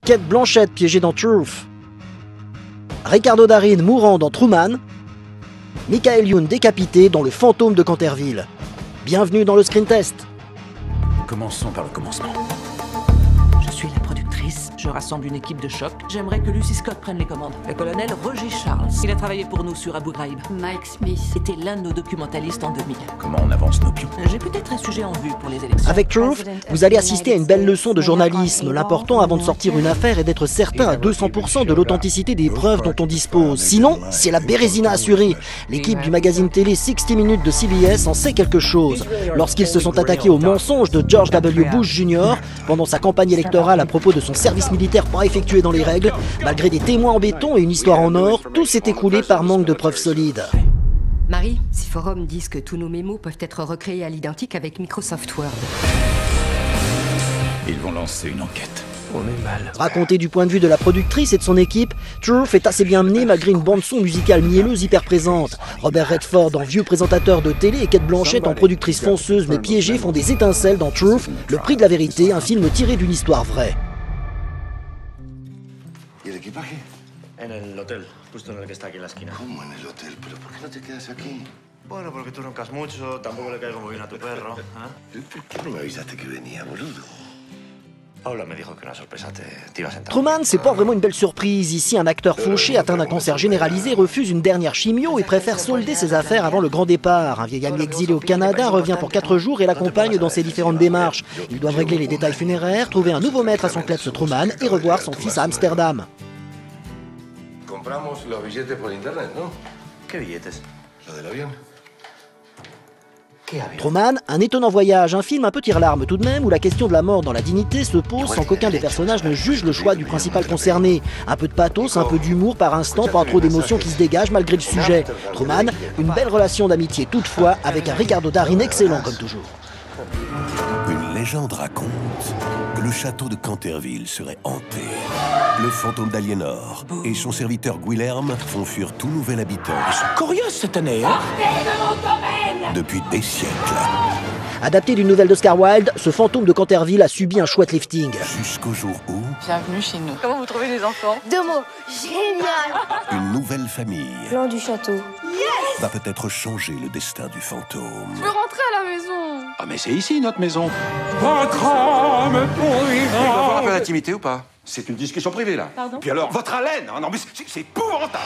Cate Blanchett piégée dans Truth, Ricardo Darín mourant dans Truman, Michael Youn décapité dans Le Fantôme de Canterville. Bienvenue dans le Screen Test. Commençons par le commencement. Je suis la productrice, je rassemble une équipe de choc. J'aimerais que Lucy Scott prenne les commandes. Le colonel Roger Charles, il a travaillé pour nous sur Abu Ghraib. Mike Smith C'était l'un de nos documentalistes en 2000. Comment on avance nos pions? J'ai peut-être un sujet en vue pour les élections. Avec Truth, vous allez assister à une belle leçon de journalisme. L'important avant de sortir une affaire est d'être certain à 200% de l'authenticité des preuves dont on dispose. Sinon, c'est la bérésina assurée. L'équipe du magazine télé 60 Minutes de CBS en sait quelque chose. Lorsqu'ils se sont attaqués aux mensonges de George W. Bush Jr. pendant sa campagne électorale à propos de son service militaire pas effectué dans les règles, malgré des témoins en béton et une histoire en or, tout s'est écroulé par manque de preuves solides. Marie, si Forum disent que tous nos mémos peuvent être recréés à l'identique avec Microsoft Word. Ils vont lancer une enquête. On est mal. Raconté du point de vue de la productrice et de son équipe, Truth est assez bien mené malgré une bande-son musicale mielleuse hyper présente. Robert Redford en vieux présentateur de télé et Cate Blanchett en productrice fonceuse mais piégée font des étincelles dans Truth, le prix de la vérité, un film tiré d'une histoire vraie. ¿Y el equipaje? En el hotel, justo en el que está aquí en la esquina. ¿Cómo en el hotel? ¿Pero por qué no te quedas aquí? Bueno, porque tú roncas mucho, tampoco le caigo muy bien a tu perro. ¿Eh? ¿Por qué no me avisaste que venía, boludo? Paula me dijo que una sorpresa te ibas a entrar. Truman, c'est pas vraiment une belle surprise. Ici, un acteur fauché atteint d'un cancer généralisé refuse une dernière chimio et préfère solder ses affaires avant le grand départ. Un vieil ami exilé au Canada revient pour 4 jours et l'accompagne dans ses différentes démarches. Ils doivent régler les détails funéraires, trouver un nouveau maître à son klebs Truman et revoir son fils à Amsterdam. Compramos los billetes por internet, ¿no? ¿Qué billetes? Lo del avión. ¿Qué avión? Truman, un étonnant voyage, un film un peu tire-larme tout de même, où la question de la mort dans la dignité se pose sans qu'aucun des personnages ne juge le choix du principal concerné. Un peu de pathos, un peu d'humour par instant, pas trop d'émotions qui se dégagent malgré le sujet. Truman, une belle relation d'amitié toutefois, avec un Ricardo Darín excellent comme toujours. Une légende raconte que le château de Canterville serait hanté. Le fantôme d'Aliénor et son serviteur Guilherme font fuir tout nouvel habitant. Ils sont curieux cette année, hein? Depuis des siècles. Adapté d'une nouvelle d'Oscar Wilde, ce fantôme de Canterville a subi un chouette lifting. Jusqu'au jour où Bienvenue chez nous. Comment vous trouvez les enfants? 2 mots, génial! une nouvelle famille Plan du château. va peut-être changer le destin du fantôme. Je veux rentrer à la maison. Ah mais c'est ici notre maison. Il va falloir un peu d'intimité ou pas? C'est une discussion privée, là. Pardon? Puis alors, votre haleine, non mais c'est épouvantable.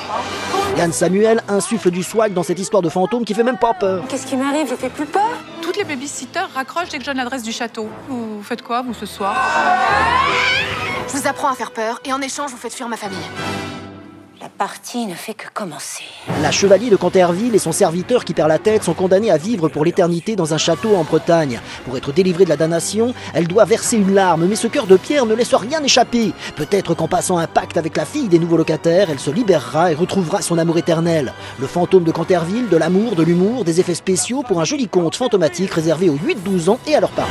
Yann Samuel insuffle du swag dans cette histoire de fantôme qui fait même pas peur. Qu'est-ce qui m'arrive? Je fais plus peur? Toutes les babysitters raccrochent dès que je donne l'adresse du château. Vous faites quoi, vous, ce soir? Je vous apprends à faire peur et en échange, vous faites fuir ma famille. La partie ne fait que commencer. La chevalier de Canterville et son serviteur qui perd la tête sont condamnés à vivre pour l'éternité dans un château en Bretagne. Pour être délivrée de la damnation, elle doit verser une larme, mais ce cœur de pierre ne laisse rien échapper. Peut-être qu'en passant un pacte avec la fille des nouveaux locataires, elle se libérera et retrouvera son amour éternel. Le fantôme de Canterville, de l'amour, de l'humour, des effets spéciaux pour un joli conte fantomatique réservé aux 8-12 ans et à leurs parents.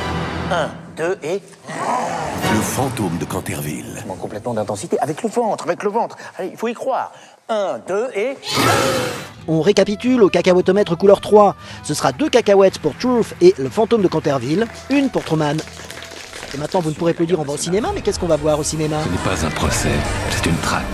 1, 2 et... Le fantôme de Canterville. Complètement d'intensité, avec le ventre. Allez, il faut y croire. 1, 2 et... On récapitule au cacahuètomètre couleur 3. Ce sera 2 cacahuètes pour Truth et le fantôme de Canterville, 1 pour Truman. Et maintenant, vous ne pourrez plus dire on va au cinéma, mais qu'est-ce qu'on va voir au cinéma? Ce n'est pas un procès, c'est une traque.